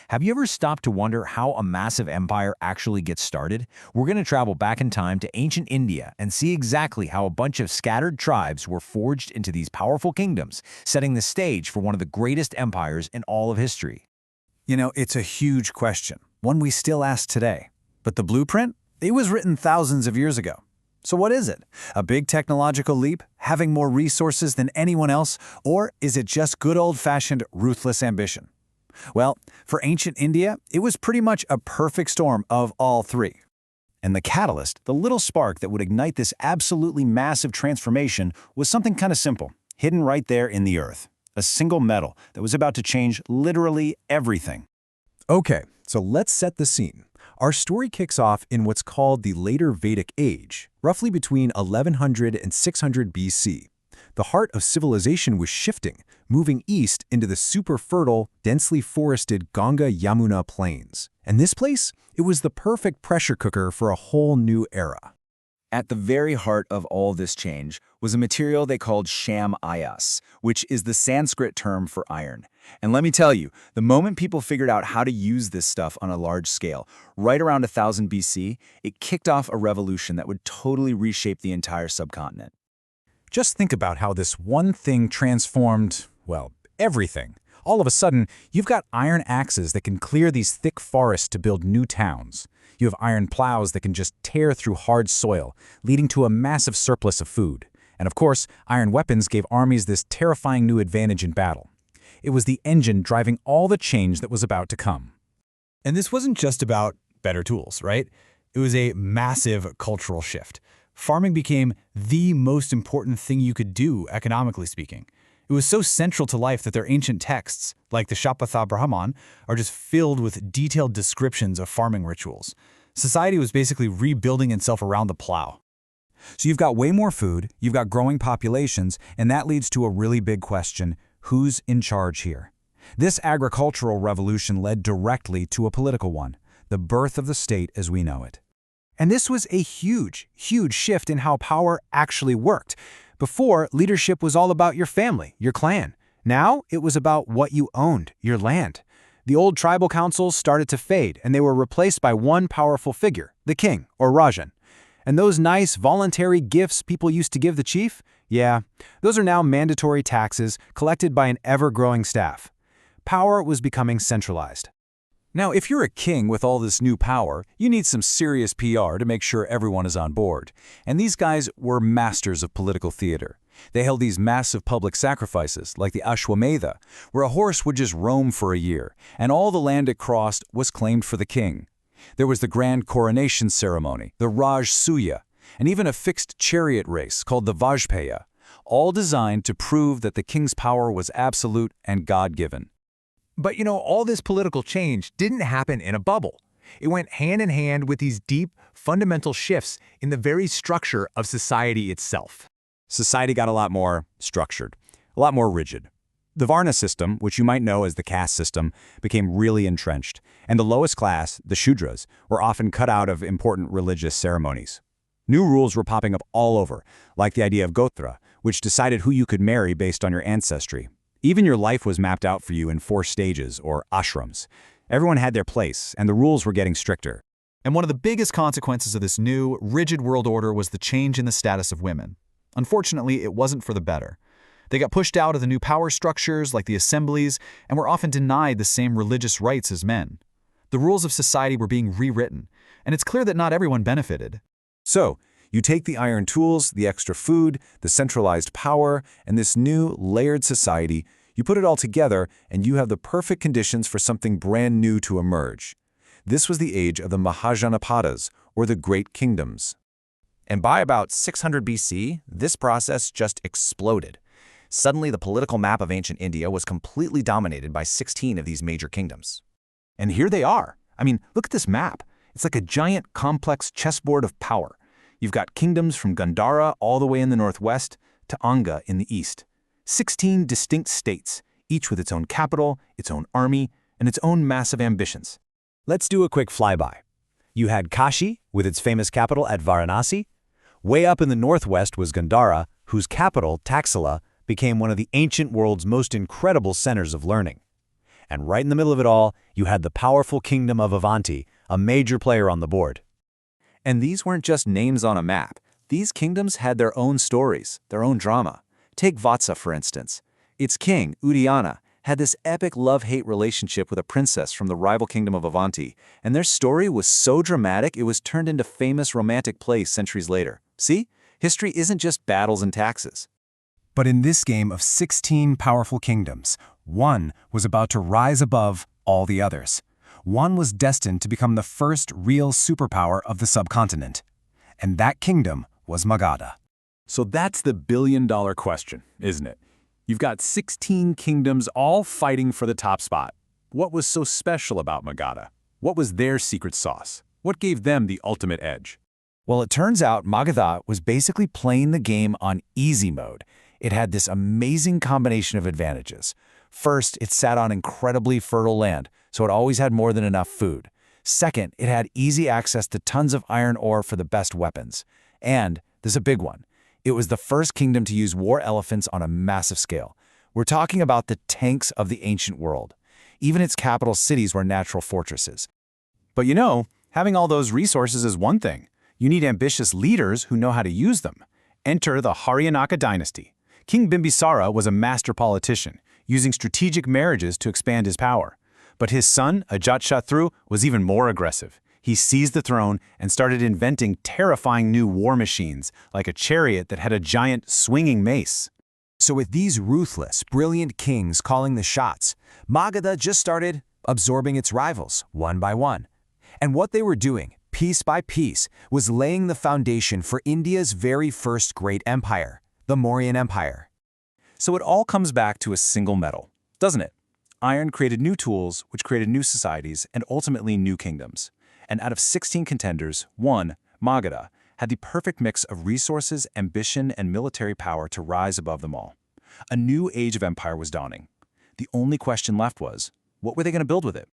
Have you ever stopped to wonder how a massive empire actually gets started? We're going to travel back in time to ancient India and see exactly how a bunch of scattered tribes were forged into these powerful kingdoms, setting the stage for one of the greatest empires in all of history. It's a huge question, one we still ask today. But the blueprint? It was written thousands of years ago. So what is it? A big technological leap? Having more resources than anyone else? Or is it just good old-fashioned ruthless ambition? Well, for ancient India, it was pretty much a perfect storm of all three. And the catalyst, the little spark that would ignite this absolutely massive transformation, was something kind of simple, hidden right there in the earth. A single metal that was about to change literally everything. Okay, so let's set the scene. Our story kicks off in what's called the later Vedic Age, roughly between 1100 and 600 BC. The heart of civilization was shifting, moving east into the super fertile, densely forested Ganga-Yamuna plains. And this place, it was the perfect pressure cooker for a whole new era. At the very heart of all this change was a material they called sham-ayas, which is the Sanskrit term for iron. And let me tell you, the moment people figured out how to use this stuff on a large scale, right around 1000 BC, it kicked off a revolution that would totally reshape the entire subcontinent. Just think about how this one thing transformed, well, everything. All of a sudden, you've got iron axes that can clear these thick forests to build new towns. You have iron plows that can just tear through hard soil, leading to a massive surplus of food. And of course, iron weapons gave armies this terrifying new advantage in battle. It was the engine driving all the change that was about to come. And this wasn't just about better tools, right? It was a massive cultural shift. Farming became the most important thing you could do, economically speaking. It was so central to life that their ancient texts, like the Shapatha Brahman, are just filled with detailed descriptions of farming rituals. Society was basically rebuilding itself around the plow. So you've got way more food, you've got growing populations, and that leads to a really big question: who's in charge here? This agricultural revolution led directly to a political one, the birth of the state as we know it. And this was a huge, huge shift in how power actually worked. Before, leadership was all about your family, your clan. Now, it was about what you owned, your land. The old tribal councils started to fade, and they were replaced by one powerful figure, the king, or Rajan. And those nice, voluntary gifts people used to give the chief? Yeah, those are now mandatory taxes collected by an ever-growing staff. Power was becoming centralized. Now, if you're a king with all this new power, you need some serious PR to make sure everyone is on board. And these guys were masters of political theater. They held these massive public sacrifices, like the Ashwamedha, where a horse would just roam for a year, and all the land it crossed was claimed for the king. There was the grand coronation ceremony, the Raj Suya, and even a fixed chariot race called the Vajpaya, all designed to prove that the king's power was absolute and God-given. But all this political change didn't happen in a bubble. It went hand in hand with these deep, fundamental shifts in the very structure of society itself. Society got a lot more structured, a lot more rigid. The Varna system, which you might know as the caste system, became really entrenched, and the lowest class, the Shudras, were often cut out of important religious ceremonies. New rules were popping up all over, like the idea of Gotra, which decided who you could marry based on your ancestry. Even your life was mapped out for you in 4 stages, or ashrams. Everyone had their place, and the rules were getting stricter. And one of the biggest consequences of this new, rigid world order was the change in the status of women. Unfortunately, it wasn't for the better. They got pushed out of the new power structures, like the assemblies, and were often denied the same religious rights as men. The rules of society were being rewritten, and it's clear that not everyone benefited. So, you take the iron tools, the extra food, the centralized power, and this new, layered society, you put it all together, and you have the perfect conditions for something brand new to emerge. This was the age of the Mahajanapadas, or the Great Kingdoms. And by about 600 BC, this process just exploded. Suddenly, the political map of ancient India was completely dominated by 16 of these major kingdoms. And here they are. I mean, look at this map. It's like a giant, complex chessboard of power. You've got kingdoms from Gandhara all the way in the northwest to Anga in the east. 16 distinct states, each with its own capital, its own army, and its own massive ambitions. Let's do a quick flyby. You had Kashi, with its famous capital at Varanasi. Way up in the northwest was Gandhara, whose capital, Taxila, became one of the ancient world's most incredible centers of learning. And right in the middle of it all, you had the powerful kingdom of Avanti, a major player on the board. And these weren't just names on a map. These kingdoms had their own stories, their own drama. Take Vatsa, for instance. Its king, Udayana, had this epic love-hate relationship with a princess from the rival kingdom of Avanti, and their story was so dramatic it was turned into famous romantic plays centuries later. See? History isn't just battles and taxes. But in this game of 16 powerful kingdoms, one was about to rise above all the others. One was destined to become the first real superpower of the subcontinent. And that kingdom was Magadha. So that's the billion-dollar question, isn't it? You've got 16 kingdoms all fighting for the top spot. What was so special about Magadha? What was their secret sauce? What gave them the ultimate edge? Well, it turns out Magadha was basically playing the game on easy mode. It had this amazing combination of advantages. First, it sat on incredibly fertile land, so it always had more than enough food. Second, it had easy access to tons of iron ore for the best weapons. And, there's a big one, it was the first kingdom to use war elephants on a massive scale. We're talking about the tanks of the ancient world. Even its capital cities were natural fortresses. But you know, having all those resources is one thing. You need ambitious leaders who know how to use them. Enter the Haryanaka dynasty. King Bimbisara was a master politician, using strategic marriages to expand his power. But his son, Ajatashatru, was even more aggressive. He seized the throne and started inventing terrifying new war machines, like a chariot that had a giant swinging mace. So with these ruthless, brilliant kings calling the shots, Magadha just started absorbing its rivals, one by one. And what they were doing, piece by piece, was laying the foundation for India's very first great empire, the Mauryan Empire. So it all comes back to a single metal, doesn't it? Iron created new tools, which created new societies, and ultimately new kingdoms. And out of 16 contenders, one, Magadha, had the perfect mix of resources, ambition, and military power to rise above them all. A new age of empire was dawning. The only question left was, what were they going to build with it?